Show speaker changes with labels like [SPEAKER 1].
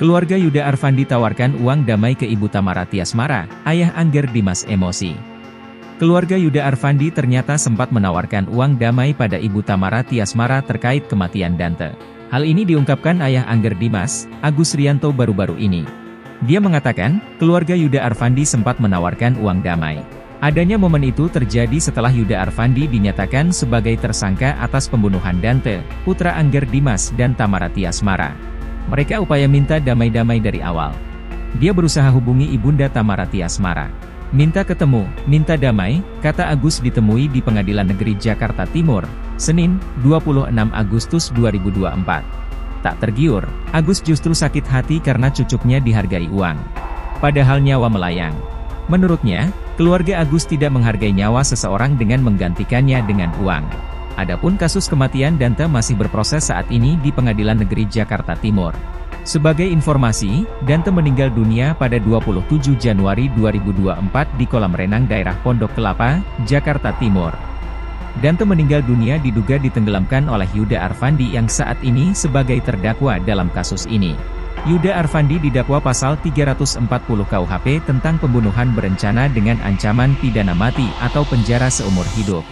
[SPEAKER 1] Keluarga Yuda Arfandi tawarkan uang damai ke Ibu Tamara Tiasmara, ayah Angger Dimas emosi. Keluarga Yuda Arfandi ternyata sempat menawarkan uang damai pada Ibu Tamara Tiasmara terkait kematian Dante. Hal ini diungkapkan ayah Angger Dimas, Agus Rianto baru-baru ini. Dia mengatakan, keluarga Yuda Arfandi sempat menawarkan uang damai. Adanya momen itu terjadi setelah Yuda Arfandi dinyatakan sebagai tersangka atas pembunuhan Dante, putra Angger Dimas dan Tamara Tiasmara. Mereka upaya minta damai-damai dari awal. Dia berusaha hubungi ibunda Tamara Tiasmara. Minta ketemu, minta damai, kata Agus ditemui di Pengadilan Negeri Jakarta Timur, Senin, 26 Agustus 2024. Tak tergiur, Agus justru sakit hati karena cucunya dihargai uang. Padahal nyawa melayang. Menurutnya, keluarga Agus tidak menghargai nyawa seseorang dengan menggantikannya dengan uang. Adapun kasus kematian Dante masih berproses saat ini di Pengadilan Negeri Jakarta Timur. Sebagai informasi, Dante meninggal dunia pada 27 Januari 2024 di kolam renang daerah Pondok Kelapa, Jakarta Timur. Dante meninggal dunia diduga ditenggelamkan oleh Yuda Arfandi yang saat ini sebagai terdakwa dalam kasus ini. Yuda Arfandi didakwa pasal 340 KUHP tentang pembunuhan berencana dengan ancaman pidana mati atau penjara seumur hidup.